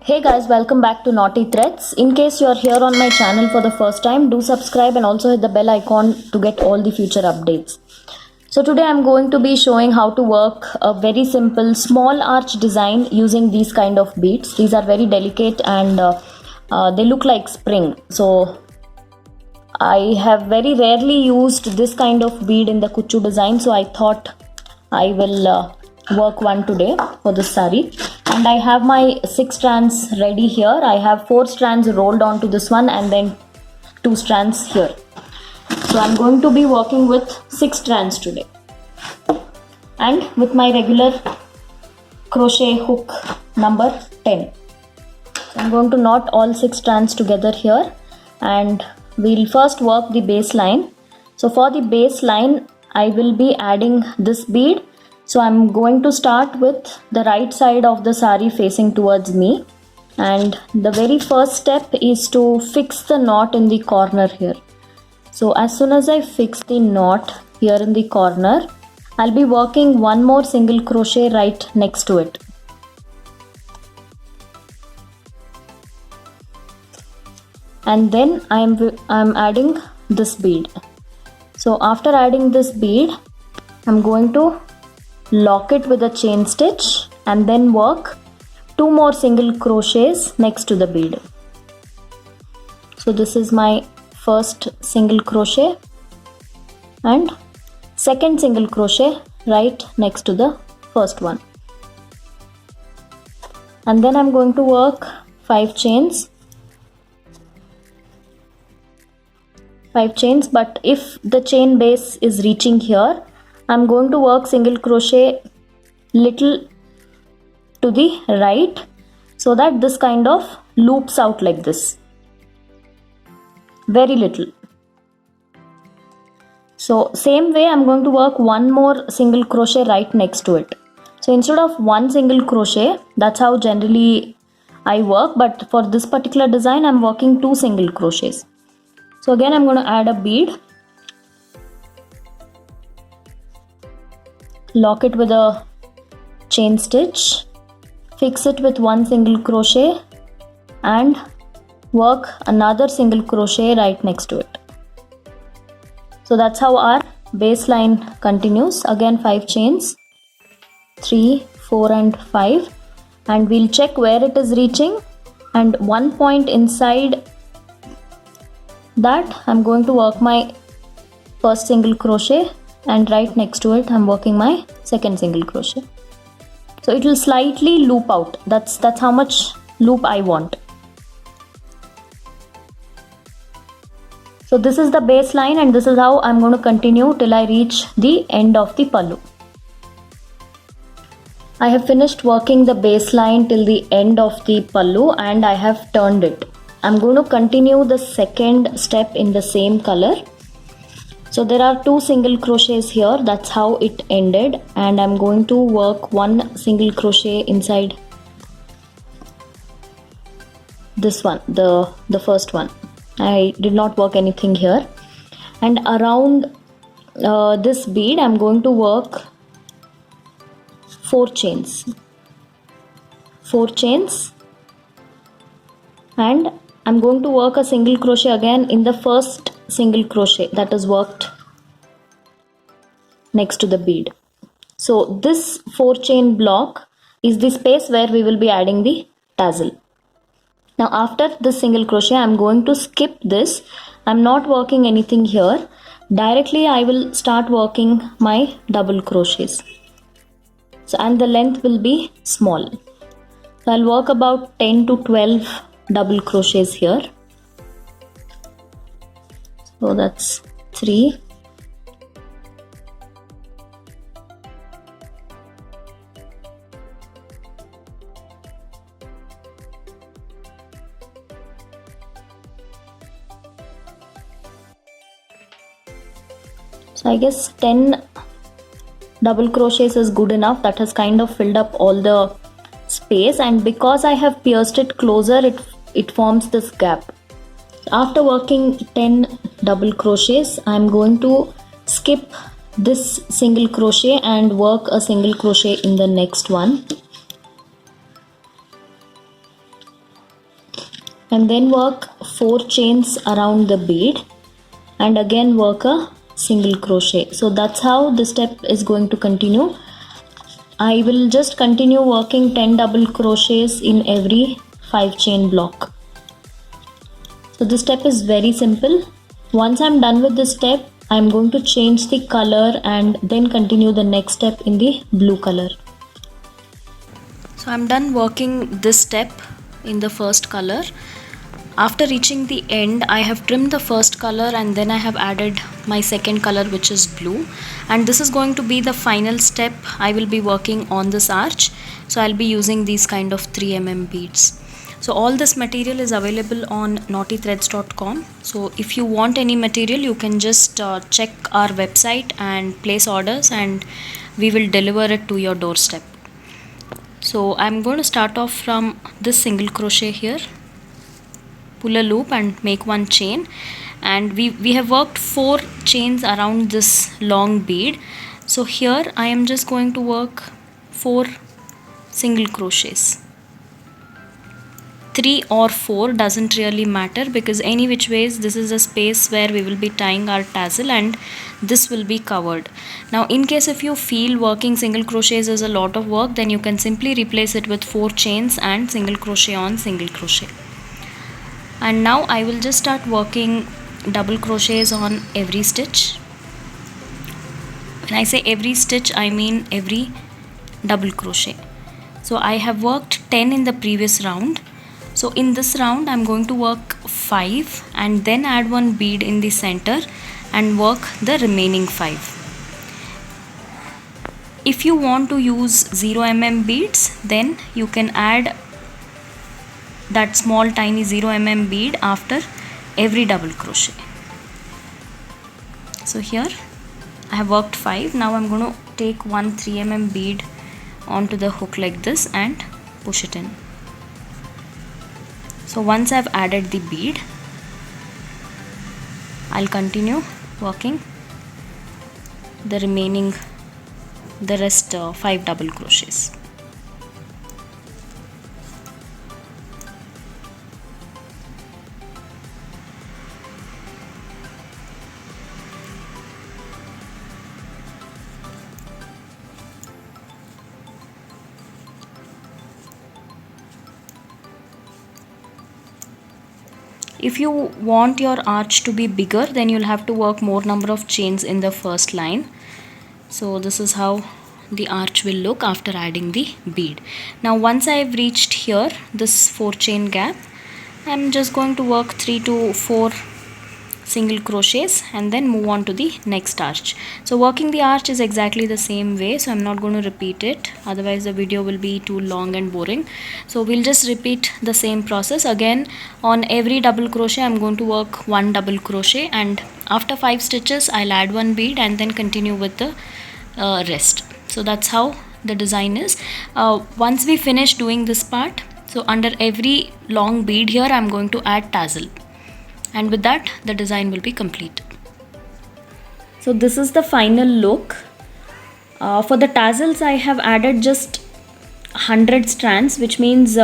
Hey guys, welcome back to Naughty Threads. In case you are here on my channel for the first time, do subscribe and also hit the bell icon to get all the future updates. So today I'm going to be showing how to work a very simple small arch design using these kind of beads. These are very delicate and they look like spring. So I have very rarely used this kind of bead in the kuchu design, so I thought I will work one today for this saree. And I have my 6 strands ready here. I have 4 strands rolled onto this one and then 2 strands here. So I'm going to be working with 6 strands today and with my regular crochet hook number 10. So I'm going to knot all 6 strands together here and we'll first work the base line. So for the base line I will be adding this bead. So I'm going to start with the right side of the saree facing towards me, and the very first step is to fix the knot in the corner here. So as soon as I fix the knot here in the corner, I'll be working one more single crochet right next to it. And then I'm adding this bead. So after adding this bead, I'm going to lock it with a chain stitch and then work 2 more single crochets next to the bead. So this is my first single crochet and second single crochet right next to the first one. And then I'm going to work 5 chains. 5 chains, but if the chain base is reaching here, I'm going to work single crochet little to the right so that this kind of loops out like this. Very little. So same way I'm going to work one more single crochet right next to it. So instead of one single crochet, that's how generally I work, but for this particular design I'm working 2 single crochets. So again I'm going to add a bead. Lock it with a chain stitch, fix it with 1 single crochet and work another single crochet right next to it. So that's how our baseline continues. Again 5 chains, 3, 4 and 5, and we'll check where it is reaching, and one point inside that I'm going to work my first single crochet, and right next to it I'm working my second single crochet. So it will slightly loop out. That's how much loop I want. So this is the baseline and this is how I'm going to continue till I reach the end of the pallu. I have finished working the baseline till the end of the pallu and I have turned it. I'm going to continue the second step in the same color. So there are 2 single crochets here, that's how it ended, and I'm going to work 1 single crochet inside this one, the first one. I did not work anything here, and around this bead I'm going to work 4 chains. 4 chains, and I'm going to work a single crochet again in the first single crochet that is worked next to the bead. So this 4 chain block is the space where we will be adding the tassel. Now after this single crochet I'm going to skip this. I'm not working anything here. Directly I will start working my double crochets. So and the length will be small. So I'll work about 10 to 12 double crochets here. So that's 3. So I guess 10 double crochets is good enough. That has kind of filled up all the space, and because I have pierced it closer, it forms this gap. After working 10 double crochets, I am going to skip this single crochet and work a single crochet in the next one. and then work 4 chains around the bead and again work a single crochet. So that's how this step is going to continue. I will just continue working 10 double crochets in every 5 chain block. So this step is very simple. Once I'm done with this step, I'm going to change the color and then continue the next step in the blue color. So I'm done working this step in the first color. After reaching the end, I have trimmed the first color and then I have added my second color, which is blue, and this is going to be the final step. I will be working on this arch, so I'll be using these kind of 3mm beads. So all this material is available on naughtythreads.com. so if you want any material, you can just check our website and place orders, and we will deliver it to your doorstep. So I'm going to start off from this single crochet here, pull a loop and make one chain, and we have worked 4 chains around this long bead. So here I am just going to work 4 single crochets. 3 or 4 doesn't really matter, because any which ways this is a space where we will be tying our tassel and this will be covered. Now in case if you feel working single crochets is a lot of work, then you can simply replace it with 4 chains and single crochet on single crochet. And now I will just start working double crochets on every stitch. When I say every stitch, I mean every double crochet. So I have worked 10 in the previous round. So in this round I'm going to work 5 and then add one bead in the center and work the remaining 5. If you want to use 0mm beads, then you can add that small tiny 0mm bead after every double crochet. So here I have worked 5. Now I'm going to take one 3mm bead onto the hook like this and push it in. So once I've added the bead, I'll continue working the rest 5 double crochets. If you want your arch to be bigger, then you'll have to work more number of chains in the first line. So this is how the arch will look after adding the bead. Now once I've reached here, this 4 chain gap, I'm just going to work 3 to 4 single crochets and then move on to the next arch. So working the arch is exactly the same way, so I'm not going to repeat it, otherwise the video will be too long and boring. So we'll just repeat the same process again. On every double crochet I'm going to work 1 double crochet, and after 5 stitches I'll add 1 bead and then continue with the rest. So that's how the design is. Once we finish doing this part, so under every long bead here I'm going to add tassel, and with that the design will be complete. So this is the final look. For the tassels I have added just 100 strands, which means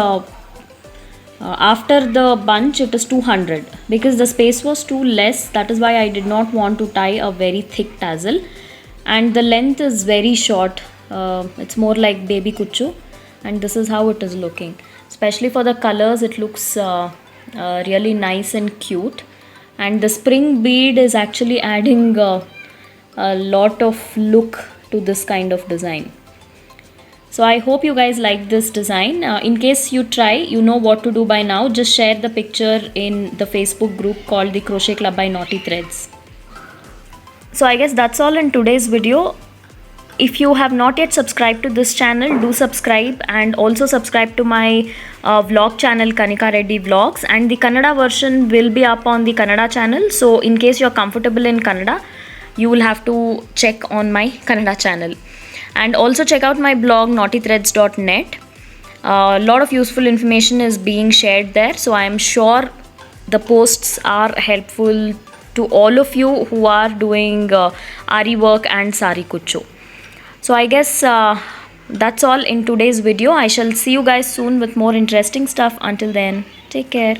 after the bunch it is 200, because the space was too less. That is why I did not want to tie a very thick tassel, and the length is very short. It's more like baby kuchu, and this is how it is looking. Especially for the colors, it looks really nice and cute, and the spring bead is actually adding a lot of look to this kind of design. So I hope you guys like this design. In case you try, you know what to do by now. Just share the picture in the Facebook group called the Crochet Club by Naughty Threads. So I guess that's all in today's video. If you have not yet subscribed to this channel, do subscribe, and also subscribe to my vlog channel Kanika Reddy Vlogs, and the Kannada version will be up on the Kannada channel. So in case you're comfortable in Kannada, you will have to check on my Kannada channel. And also check out my blog naughtythreads.net. A lot of useful information is being shared there, so I am sure the posts are helpful to all of you who are doing Ari work and Sari Kuchu. So I guess that's all in today's video. I shall see you guys soon with more interesting stuff. Until then, take care.